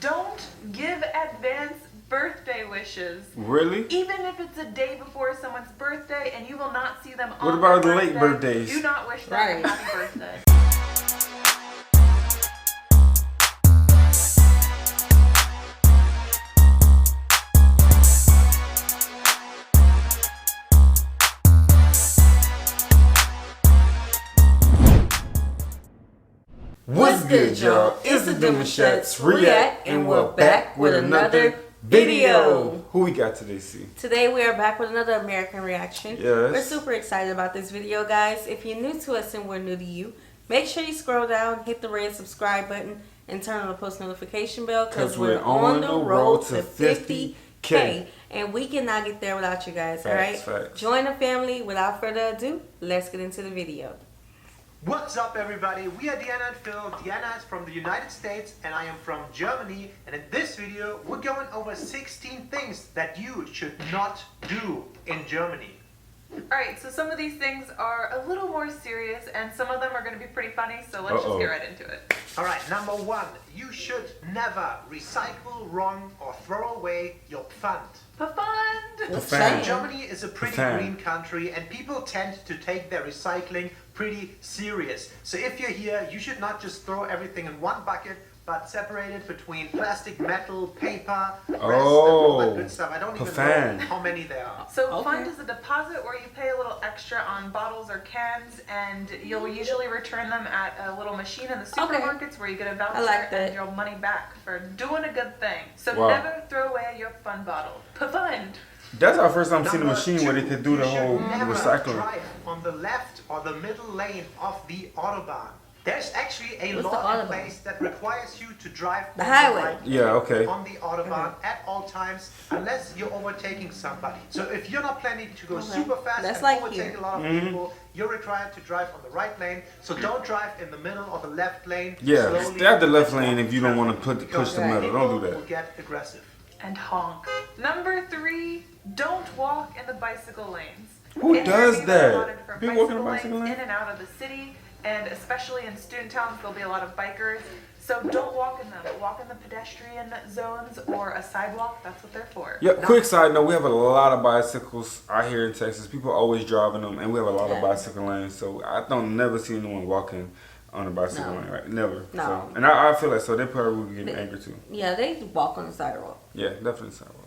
Don't give advance birthday wishes. Really? Even if it's a day before someone's birthday and you will not see them on What about their late birthday, birthdays? do not wish them Right. a happy birthday. What's good, y'all? It's the Demouchets React, and we're back with another video. Who we got today, C? Today we are back with another American reaction. Yes. We're super excited about this video, guys. If you're new to us and we're new to you, make sure you scroll down, hit the red subscribe button, and turn on the post notification bell because we're on the road to 50K. And we cannot get there without you guys, Facts, alright? facts. Join the family. Without further ado, let's get into the video. What's up, everybody? We are Diana and Phil. Diana is from the United States and I am from Germany, and in this video we're going over 16 things that you should not do in Germany. Alright, so some of these things are a little more serious and some of them are going to be pretty funny, so let's just get right into it. Alright, number one, you should never recycle, wrong, or throw away your Pfand. Pfand! Pfand. Germany is a pretty Pfand. green country and people tend to take their recycling pretty serious. So if you're here, you should not just throw everything in one bucket, but separate it between plastic, metal, paper, rest, and all that good stuff. I don't even Pfand. know how many there are. So Okay. fund is a deposit where you pay a little extra on bottles or cans, and you'll usually return them at a little machine in the supermarkets where you get a voucher like that. and your money back for doing a good thing. So Wow. never throw away your fun bottle. Fund. That's our first time seeing a Number machine where they two, could do the you should whole never recycling. drive on the left or the middle lane of the Autobahn. There's actually a What's the law in Autobahn? place that requires you to drive The on highway. right Yeah, lane okay. on the Autobahn at all times unless you're overtaking somebody. So if you're not planning to go Okay. super fast That's and like overtake here. a lot of people, you're required to drive on the right lane. So don't drive in the middle or the left lane. Yeah, Slowly stay out the left and lane if you don't want to push because the metal. people Don't do will that. get aggressive. And honk. Number 3, don't walk in the bicycle lanes. Who In does Germany, there are a that? lot of different People walking in a bicycle bicycle lanes lane? in and out of the city, and especially in student towns, there'll be a lot of bikers. So don't walk in them. Walk in the pedestrian zones or a sidewalk. That's what they're for. Yeah, quick side note, we have a lot of bicycles out here in Texas. People are always driving them, and we have a lot of Yeah. bicycle lanes. So I don't never see anyone walking on a bicycle No. lane, right? Never. No. So, and I feel like so they probably would get angry too. Yeah, they walk on the sidewalk. Yeah, definitely sidewalk.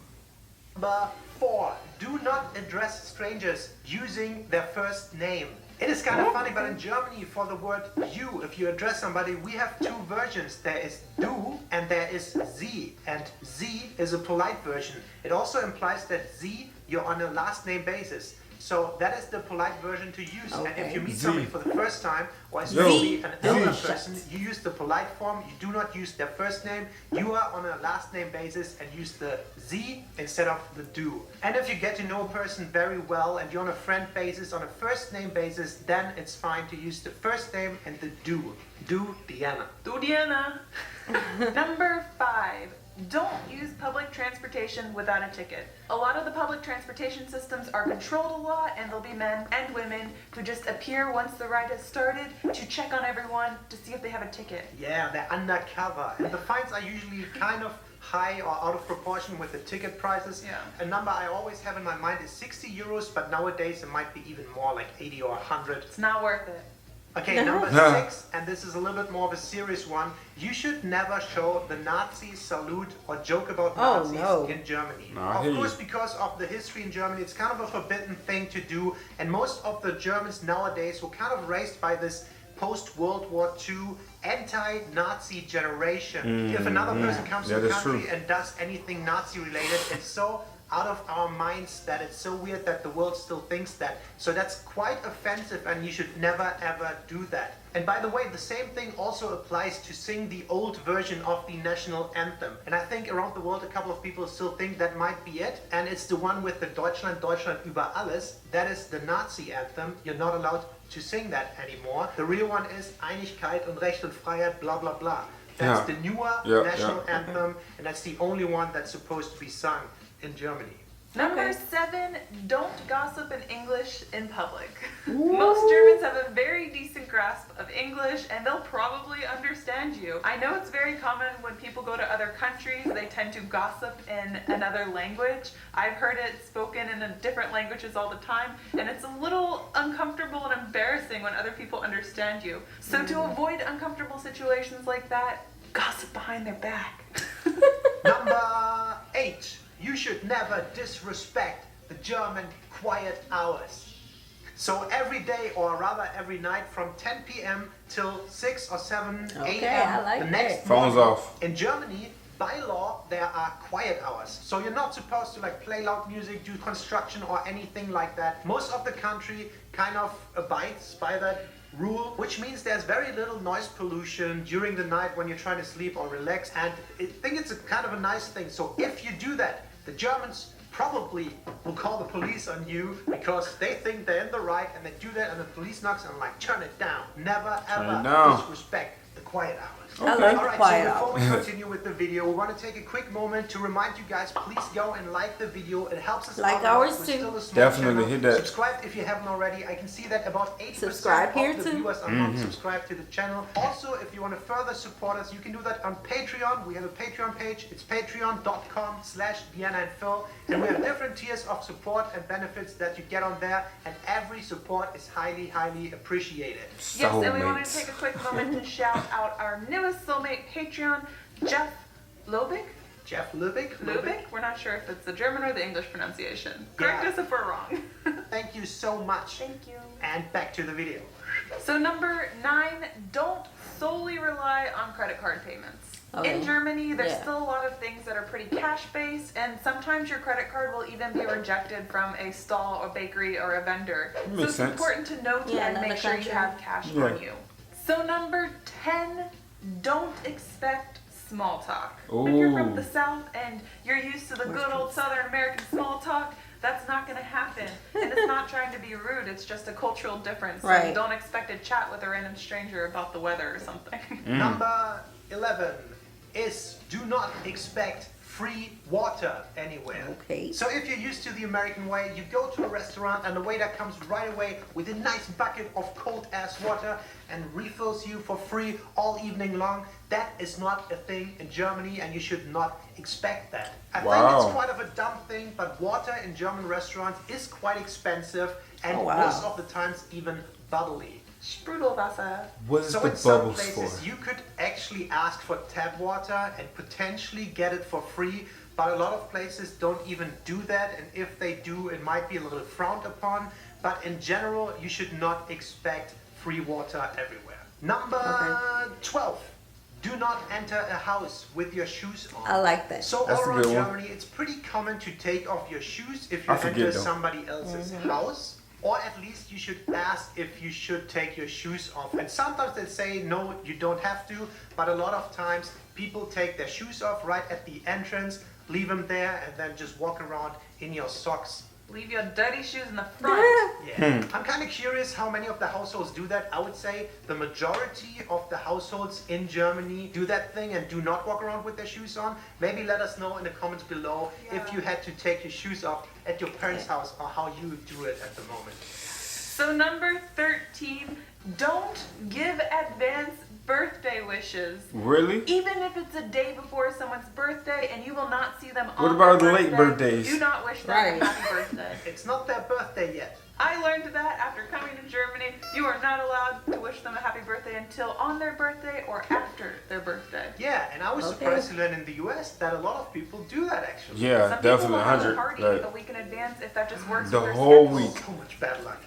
Number 4, do not address strangers using their first name. It is kind of funny, but in Germany for the word you, if you address somebody, we have two versions. There is du and there is sie, and sie is a polite version. It also implies that sie, you're on a last name basis. So that is the polite version to use. And if you meet somebody for the first time, or especially an elder person, you use the polite form. You do not use their first name. You are on a last name basis and use the sie instead of the du. And if you get to know a person very well and you're on a friend basis, on a first name basis, then it's fine to use the first name and the du. Du Diana. Du Diana. Number 5. Don't use public transportation without a ticket. A lot of the public transportation systems are controlled a lot, and there'll be men and women who just appear once the ride has started to check on everyone to see if they have a ticket. Yeah, they're undercover. And the fines are usually kind of high or out of proportion with the ticket prices. Yeah. A number I always have in my mind is 60 euros, but nowadays it might be even more, like 80 or 100. It's not worth it. Okay, number No. 6, and this is a little bit more of a serious one. You should never show the Nazi salute or joke about Oh, Nazis no. in Germany. No, I hear Of course, you. because of the history in Germany, it's kind of a forbidden thing to do. And most of the Germans nowadays were kind of raised by this post-World War II anti-Nazi generation. If another person comes to Yeah, the that's country true. and does anything Nazi-related, it's so out of our minds that it's so weird that the world still thinks that. So that's quite offensive and you should never ever do that. And by the way, the same thing also applies to sing the old version of the national anthem. And I think around the world a couple of people still think that might be it. And it's the one with the Deutschland, Deutschland über alles. That is the Nazi anthem. You're not allowed to sing that anymore. The real one is Einigkeit und Recht und Freiheit, blah blah blah. That's Yeah. the newer Yeah, national yeah. anthem, and that's the only one that's supposed to be sung in Germany. Number 7, don't gossip in English in public. Most Germans have a very decent grasp of English and they'll probably understand you. I know it's very common when people go to other countries, they tend to gossip in another language. I've heard it spoken in different languages all the time, and it's a little uncomfortable and embarrassing when other people understand you. So to avoid uncomfortable situations like that, gossip behind their back. Number 8. You should never disrespect the German quiet hours. So every day, or rather every night, from 10 p.m. till 6 or 7 a.m. the next phones morning, off. In Germany, by law, there are quiet hours. So you're not supposed to like play loud music, do construction or anything like that. Most of the country kind of abides by that rule, which means there's very little noise pollution during the night when you're trying to sleep or relax, and I think it's a kind of a nice thing. So if you do that, the Germans probably will call the police on you because they think they're in the right, and they do that and the police knocks and like, turn it down. Never ever disrespect the quiet hours. I like Alright, quiet so before hours. we continue with the video, we want to take a quick moment to remind you guys, please go and like the video. It helps us Like out a lot. ours We're too. still a small Definitely, channel. hit that. Subscribe if you haven't already. I can see that about 80% Subscribe here of the too. viewers are not subscribed to the channel. Also, if you want to further support us, you can do that on Patreon. We have a Patreon page. It's patreon.com/ViennaandPhil. And we have different tiers of support and benefits that you get on there. And every support is highly, highly appreciated. Yes, and we wanted to Soulmates. take a quick moment to shout out our newest soulmate Patreon, Jeff Lobig. Jeff Lubick. Lubik? We're not sure if it's the German or the English pronunciation. Correct us if we're wrong. Thank you so much. Thank you. And back to the video. So number 9, don't solely rely on credit card payments. Okay. In Germany, there's Yeah. still a lot of things that are pretty cash-based, and sometimes your credit card will even be rejected from a stall, a bakery, or a vendor. So Makes it's sense. important to note Yeah, and make another sure you country. have cash Yeah. on you. So number 10, don't expect small talk. If you're from the South and you're used to the good old Southern American small talk, that's not going to happen. And it's not trying to be rude, it's just a cultural difference. So Right. don't expect to chat with a random stranger about the weather or something. Number 11 is do not expect free water anywhere. Okay. So if you're used to the American way, you go to a restaurant and the waiter comes right away with a nice bucket of cold ass water and refills you for free all evening long. That is not a thing in Germany, and you should not expect that. I think Wow. it's quite of a dumb thing, but water in German restaurants is quite expensive, and Oh, wow. most of the times even bubbly. Sprudelwasser. What is So the in some bubbles places for? you could actually ask for tap water and potentially get it for free, but a lot of places don't even do that, and if they do, it might be a little frowned upon. But in general, you should not expect free water everywhere. Number 12. Do not enter a house with your shoes on. I like that. So That's all a around good one. Germany, it's pretty common to take off your shoes if you I forget, enter though. somebody else's house. Or at least you should ask if you should take your shoes off. And sometimes they say, no, you don't have to. But a lot of times, people take their shoes off right at the entrance, leave them there, and then just walk around in your socks. Leave your dirty shoes in the front. Yeah. I'm kind of curious how many of the households do that. I would say the majority of the households in Germany do that thing and do not walk around with their shoes on. Maybe let us know in the comments below if you had to take your shoes off at your parents' house or how you do it at the moment. So number 13, don't give advance birthday wishes. Really? Even if it's a day before someone's birthday and you will not see them What on about their the late birthday, birthdays? do not wish them Right. a happy birthday. It's not their birthday yet. I learned that after coming to Germany. You are not allowed to wish them a happy birthday until on their birthday or after their birthday. Yeah, and I was Okay. surprised to learn in the US that a lot of people do that actually. Yeah, Some definitely people will have a 100. party Like, a week in advance if that just works The with their whole schedule. week. So much bad luck.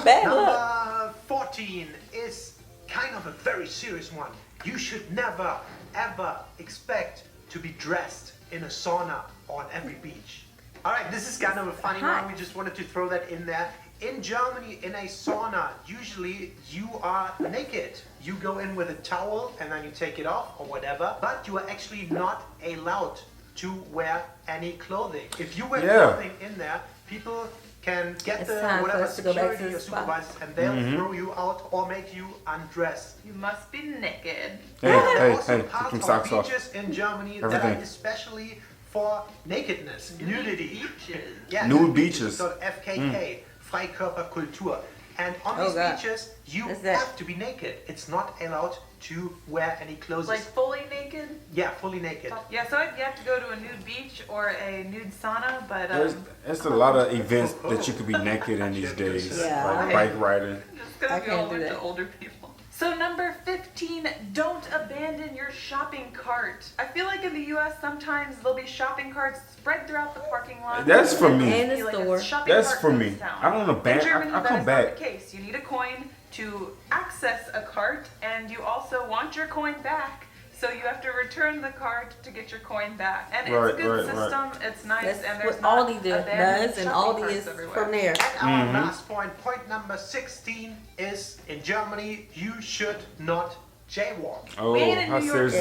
Bad luck. Number 14 is kind of a very serious one. You should never, ever expect to be dressed in a sauna on every beach. All right, this is kind of a funny Hot. one. We just wanted to throw that in there. In Germany, in a sauna, usually you are naked. You go in with a towel and then you take it off or whatever, but you are actually not allowed to wear any clothing. If you wear Yeah. clothing in there, people can get It's the time for whatever us to go back to security the or spot. supervisors and they'll throw you out or make you undress. You must be naked. hey, There are hey, also hey, parts keep them of socks off. beaches in Germany that Everything. are especially for nakedness, nudity. Beaches. Yeah, Nude beaches. So FKK, Freikörperkultur. And on Oh, these God. beaches, you What's that? have to be naked. It's not allowed to wear any clothes. Like fully naked? Yeah, fully naked. Yeah, so you have to go to a nude beach or a nude sauna, but There's a lot of events that you could be naked in these days. Yeah. Like bike riding. it's gonna I be can't all do bunch that. of older people. So number 15, don't abandon your shopping cart. I feel like in the U.S. sometimes there'll be shopping carts spread throughout the parking lot. That's for me. And the Be like a store. shopping That's cart for ghost me. town. I don't abandon. In Germany, I'll that come is back. not the case. You need a coin to access a cart, and you also want your coin back. So you have to return the cart to get your coin back. And Right, it's a good right, system. It's nice, That's and there's what not Aldi abandoned does, and shopping Aldi carts is everywhere. from there. And our last point number 16 is in Germany, you should not jaywalk. Oh, Made in how New York. serious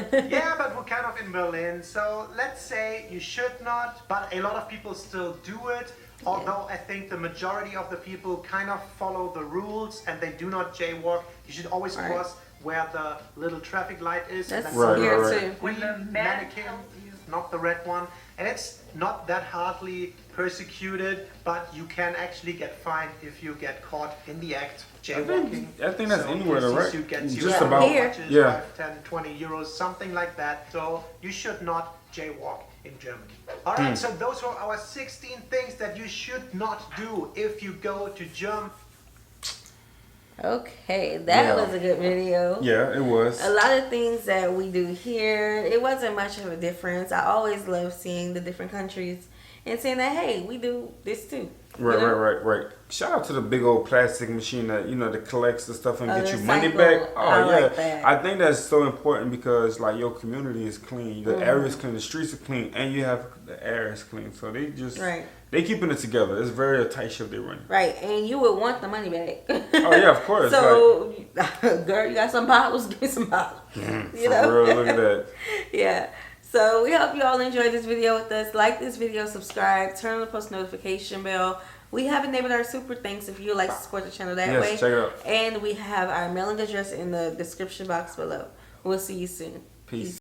is that? Yeah, but we're kind of in Berlin, so let's say you should not, but a lot of people still do it. Although I think the majority of the people kind of follow the rules and they do not jaywalk. You should always Right. cross where the little traffic light is. That's and Right, here right, right. too. When the man mannequin, tells you. not the red one. And it's not that hardly persecuted, but you can actually get fined if you get caught in the act jaywalking. I think that's anywhere though, right? You get Just Yeah, about. here. Yeah. 5, 10, 20 euros, something like that. So you should not jaywalk in Germany. All right, so those were our 16 things that you should not do if you go to Germany. Okay, that Yeah. was a good video. Yeah, it was. A lot of things that we do here, it wasn't much of a difference. I always love seeing the different countries and saying that, hey, we do this too. Right, You know? right. Shout out to the big old plastic machine that that collects the stuff and Oh, get the you money cycle. back. Oh I yeah, like that. I think that's so important because like your community is clean, the area is clean, the streets are clean, and you have the air is clean. So they just Right. they keeping it together. It's very a tight ship they running. Right, and you would want the money back. Oh yeah, of course. So, girl, you got some bottles? Give me some bottles. For real, look at that. Yeah. So we hope you all enjoyed this video with us. Like this video, subscribe, turn on the post notification bell. We have enabled our super thanks if you would like to support the channel that Yes, way. check it out. And we have our mailing address in the description box below. We'll see you soon. Peace.